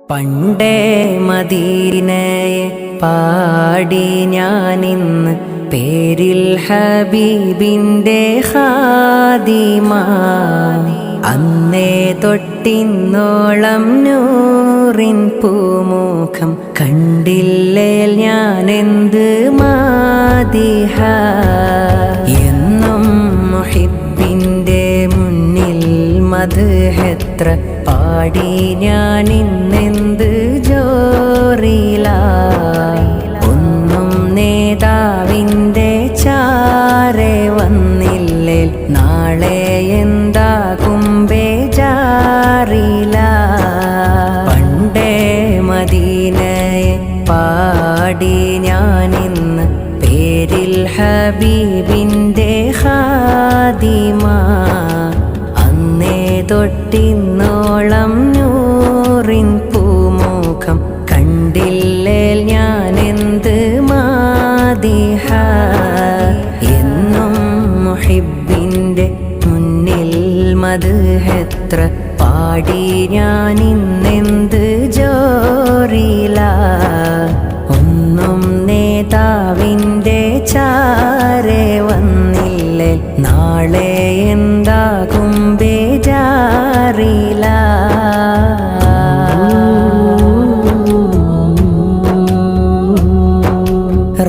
പണ്ടേ മദീനയെ പാടി ഞാനിന്ന് പേരിൽ ഹബീബിൻ്റെ ഖാദിമ. അന്നേ തൊട്ടിന്നോളം നൂറിൻ പൂമുഖം കണ്ടില്ലേ ഞാനെന്ത് മാദിഹ. എന്നും മുഹിബ്ബിൻ്റെ മുന്നിൽ മദ്ഹെത്ര പാടി ഞാനിന്നെന്ത് ജോറില. ഒന്നും നേതാവിൻ്റെ ചാരെ വന്നില്ലേ നാളെ എന്താകും ബേജാറില. പണ്ടേ മദീനയെ പാടി ഞാനിന്ന് പേരിൽ ഹബീബിൻ്റെ ഖാദിമ. അന്നേ തൊട്ടിന്നോളം നൂറിൻ പൂമുഖം കണ്ടില്ലേ ഞാനെന്ത് മാദിഹ. എന്നും മുഹിബ്ബിൻ്റെ മുന്നിൽ മദ്ഹെത്ര പാടി ഞാനിന്നെന്ത് ജോറില. ഒന്നും നേതാവിൻ്റെ ചാരെ വന്നില്ലേ നാളെ എന്താകും ബേജാറില.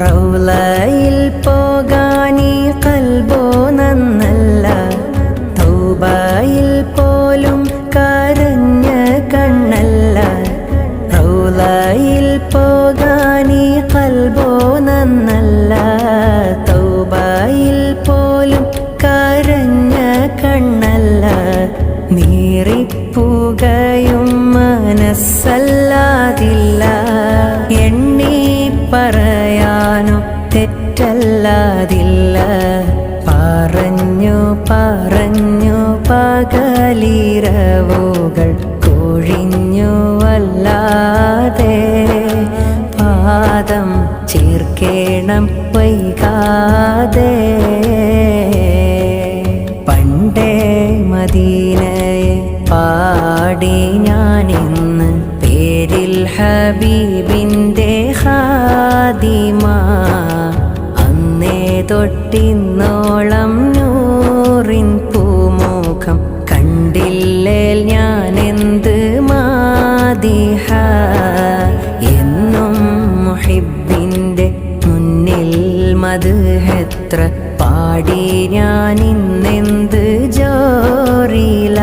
റൗളയിൽ പോകാനീ ഖൽബോ നന്നല്ല, തൗബയിൽ പോലും കരഞ്ഞ കണ്ണല്ല. റൗളയിൽ പോകാനീ ഖൽബോ നന്നല്ല, തൗബയിൽ പോലും കരഞ്ഞ കണ്ണല്ല. നീറിപ്പുകയും മനസ്സല്ലാതില്ല, എണ്ണി പറയാനോ തെറ്റല്ലാതില്ല. പറഞ്ഞു പറഞ്ഞു പകലിരവുകൾ കൊഴിഞ്ഞു വല്ലാതെ, പാദം ചേർക്കേണം വൈകാതെ. പണ്ടേ മദീനയെ പാടി ഞാനിന്ന് പേരിൽ ഹബീബിൻ്റെ ഖാദിമ. അന്നേ തൊട്ടിന്നോളം നൂറിൻ പൂമുഖം കണ്ടില്ലേ ഞാനെന്ത് മാദിഹ. എന്നും മുഹിബ്ബിൻ്റെ മുന്നിൽ മദ്ഹെത്ര പാടി ഞാനിന്നെന്ത് ജോറില.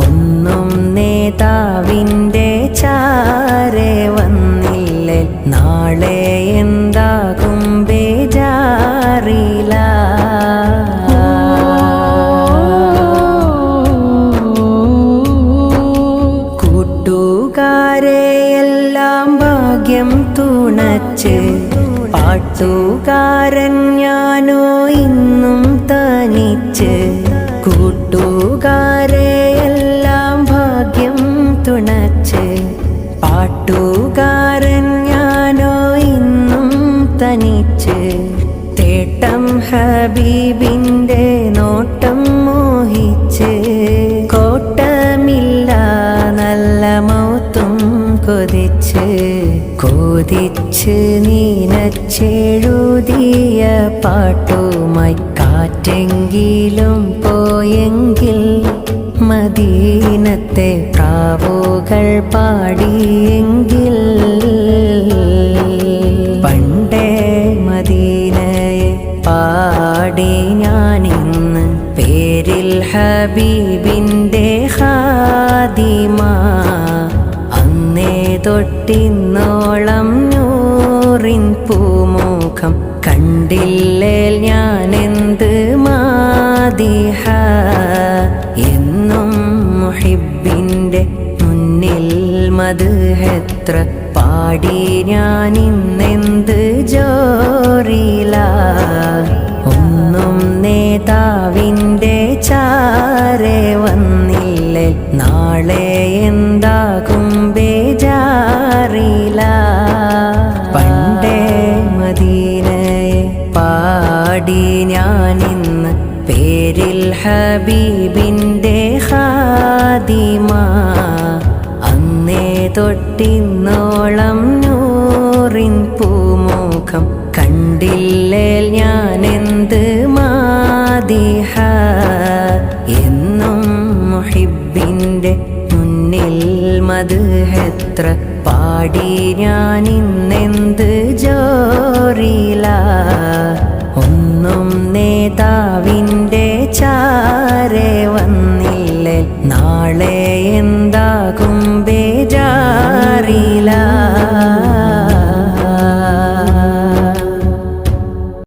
ഒന്നും നേതാവിൻ്റെ ചാരെ വന്നില്ലേ നാളെ എന്താകും ബേജാറില. കൂട്ടുകാരെയെല്ലാം ഭാഗ്യം തുണച്ച്, പാട്ടുകാരൻ ഞാനോ ഇന്നും തനിച്ച്. കൂട്ടുകാരെയെല്ലാം ഭാഗ്യം തുണച്ച്, പാട്ടുകാരൻ ഞാനോ ഇന്നും തനിച്ച്. തേട്ടം ഹബീബിൻ്റെ നോട്ടം മോഹിച്ച്, കോട്ടമില്ല നല്ല മൗത്തും കൊതിച്ച്. കൊതിച്ച് നീനച്ചെഴുതിയ പാട്ടുമായി കാറ്റെങ്കിലും പോയെങ്കിൽ, മദീനത്തെ പ്രാവുകൾ പാടിയെങ്കിൽ. പണ്ടേ മദീനയെ പാടി ഞാനിന്ന് പേരിൽ ഹബീബിൻ്റെ ഖാദിമ. അന്നേ തൊട്ടിന്നോളം നൂറിൻ പൂമുഖം കണ്ടില്ലേ ഞാനെന്ത് മാദിഹ. എന്നും മുഹിബ്ബിൻ്റെ മുന്നിൽ മദ്ഹെത്ര പാടി ഞാനിന്നെന്ത് ജോറില. ഒന്നും നേതാവിൻ്റെ ചാരെ വന്നില്ലേ നാളെ എന്താകും ബേജാറില. പണ്ടേ മദീനയെ പാടി ഞാനിന്ന് പേരിൽ ഹബീബിൻ്റെ ഖാദിമ. അന്നേ അന്നേ തൊട്ടിന്നോളം നൂറിൻ പൂമുഖം കണ്ടില്ലേൽ ഞാനെന്ത് മാദിഹ. എന്നും മുഹിബിൻ്റെ മുന്നിൽ മദ്ഹെത്ര പാടി ഞാനിന്നെന്ത് ജോറില. ഒന്നും നേതാവിൻ്റെ ചാരെ വന്നില്ലേ നാളെ